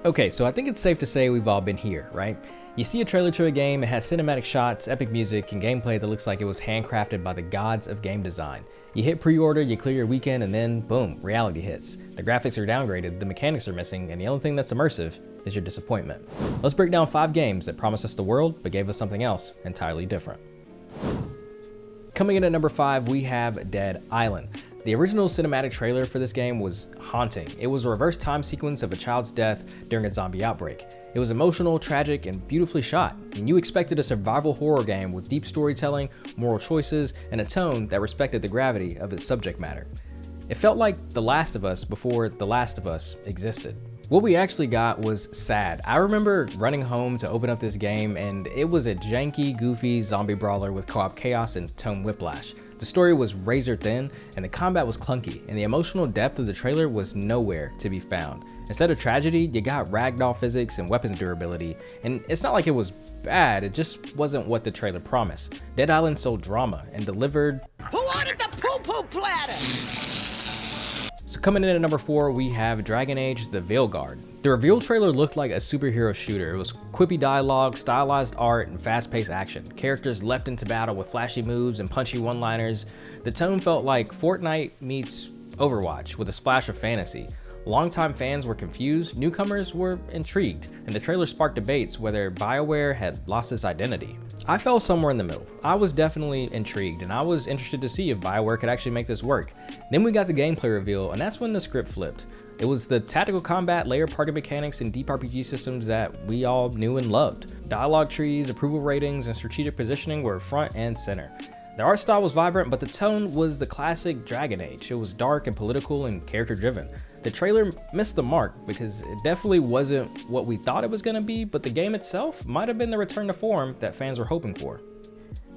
Okay, so I think it's safe to say we've all been here, right? You see a trailer to a game, it has cinematic shots, epic music, and gameplay that looks like it was handcrafted by the gods of game design. You hit pre-order, you clear your weekend, and then boom, reality hits. The graphics are downgraded, the mechanics are missing, and the only thing that's immersive is your disappointment. Let's break down 5 games that promised us the world, but gave us something else entirely different. Coming in at number 5, we have Dead Island. The original cinematic trailer for this game was haunting. It was a reverse time sequence of a child's death during a zombie outbreak. It was emotional, tragic, and beautifully shot. And you expected a survival horror game with deep storytelling, moral choices, and a tone that respected the gravity of its subject matter. It felt like The Last of Us before The Last of Us existed. What we actually got was sad. I remember running home to open up this game, and it was a janky, goofy zombie brawler with co-op chaos and tone whiplash. The story was razor thin, and the combat was clunky, and the emotional depth of the trailer was nowhere to be found. Instead of tragedy, you got ragdoll physics and weapons durability, and it's not like it was bad, it just wasn't what the trailer promised. Dead Island sold drama and delivered. Who ordered the poo-poo platter? So coming in at number 4, we have Dragon Age: The Veilguard. The reveal trailer looked like a superhero shooter. It was quippy dialogue, stylized art, and fast-paced action. Characters leapt into battle with flashy moves and punchy one-liners. The tone felt like Fortnite meets Overwatch with a splash of fantasy. Longtime fans were confused, newcomers were intrigued, and the trailer sparked debates whether BioWare had lost its identity. I fell somewhere in the middle. I was definitely intrigued, and I was interested to see if BioWare could actually make this work. Then we got the gameplay reveal, and that's when the script flipped. It was the tactical combat, layered party mechanics, and deep RPG systems that we all knew and loved. Dialogue trees, approval ratings, and strategic positioning were front and center. The art style was vibrant, but the tone was the classic Dragon Age. It was dark and political and character-driven. The trailer missed the mark because it definitely wasn't what we thought it was going to be, but the game itself might have been the return to form that fans were hoping for.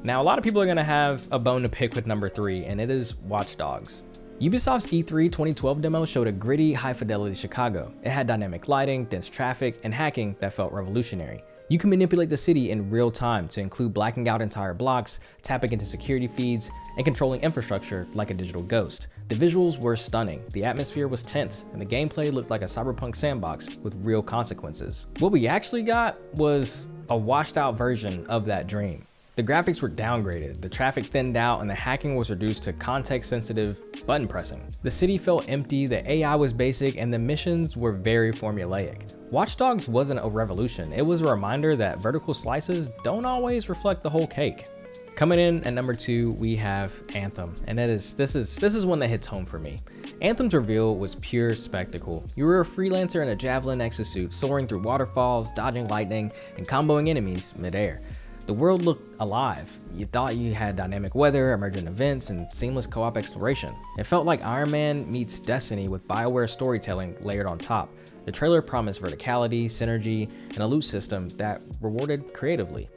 Now, a lot of people are going to have a bone to pick with number 3, and it is Watch Dogs. Ubisoft's E3 2012 demo showed a gritty, high-fidelity Chicago. It had dynamic lighting, dense traffic, and hacking that felt revolutionary. You can manipulate the city in real time to include blacking out entire blocks, tapping into security feeds, and controlling infrastructure like a digital ghost. The visuals were stunning, the atmosphere was tense, and the gameplay looked like a cyberpunk sandbox with real consequences. What we actually got was a washed out version of that dream. The graphics were downgraded, the traffic thinned out, and the hacking was reduced to context-sensitive button pressing. The city felt empty, the AI was basic, and the missions were very formulaic. Watch Dogs wasn't a revolution, it was a reminder that vertical slices don't always reflect the whole cake. Coming in at number 2, we have Anthem, and this is one that hits home for me. Anthem's reveal was pure spectacle. You were a freelancer in a javelin exosuit, soaring through waterfalls, dodging lightning, and comboing enemies midair. The world looked alive. You thought you had dynamic weather, emergent events, and seamless co-op exploration. It felt like Iron Man meets Destiny with BioWare storytelling layered on top. The trailer promised verticality, synergy, and a loot system that rewarded creatively.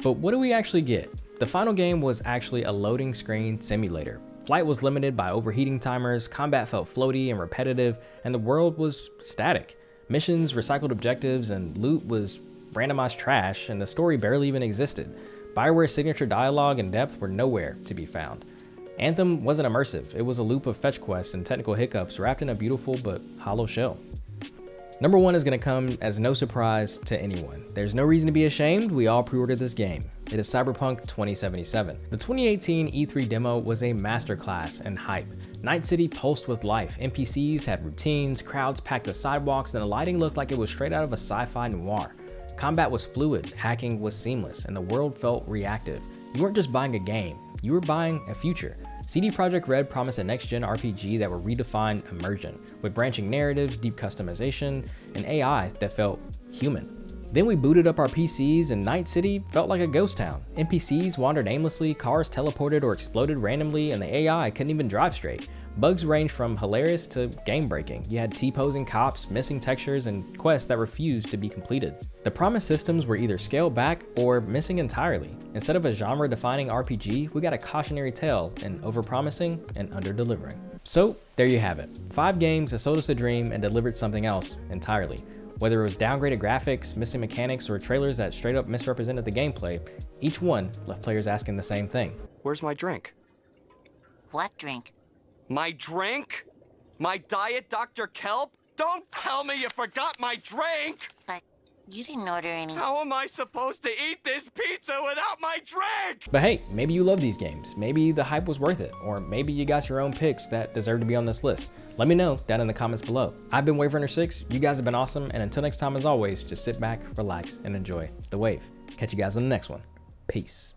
But what do we actually get? The final game was actually a loading screen simulator. Flight was limited by overheating timers, combat felt floaty and repetitive, and the world was static. Missions, recycled objectives, and loot was randomized trash, and the story barely even existed. BioWare's signature dialogue and depth were nowhere to be found. Anthem wasn't immersive, it was a loop of fetch quests and technical hiccups wrapped in a beautiful but hollow shell. Number 1 is going to come as no surprise to anyone. There's no reason to be ashamed, we all pre-ordered this game. It is Cyberpunk 2077. The 2018 E3 demo was a masterclass in hype. Night City pulsed with life, NPCs had routines, crowds packed the sidewalks, and the lighting looked like it was straight out of a sci-fi noir. Combat was fluid, hacking was seamless, and the world felt reactive. You weren't just buying a game, you were buying a future. CD Projekt Red promised a next-gen RPG that would redefine immersion, with branching narratives, deep customization, and AI that felt human. Then we booted up our PCs and Night City felt like a ghost town. NPCs wandered aimlessly, cars teleported or exploded randomly, and the AI couldn't even drive straight. Bugs ranged from hilarious to game-breaking. You had T-posing cops, missing textures, and quests that refused to be completed. The promised systems were either scaled back or missing entirely. Instead of a genre-defining RPG, we got a cautionary tale in overpromising and under-delivering. So there you have it. 5 games that sold us a dream and delivered something else entirely. Whether it was downgraded graphics, missing mechanics, or trailers that straight up misrepresented the gameplay, each one left players asking the same thing. Where's my drink? What drink? My drink? My Diet Dr. Kelp? Don't tell me you forgot my drink! But you didn't order any. How am I supposed to eat this pizza without my drink? But hey, maybe you love these games. Maybe the hype was worth it. Or maybe you got your own picks that deserve to be on this list. Let me know down in the comments below. I've been Waverunner6. You guys have been awesome. And until next time, as always, just sit back, relax, and enjoy the wave. Catch you guys in the next one. Peace.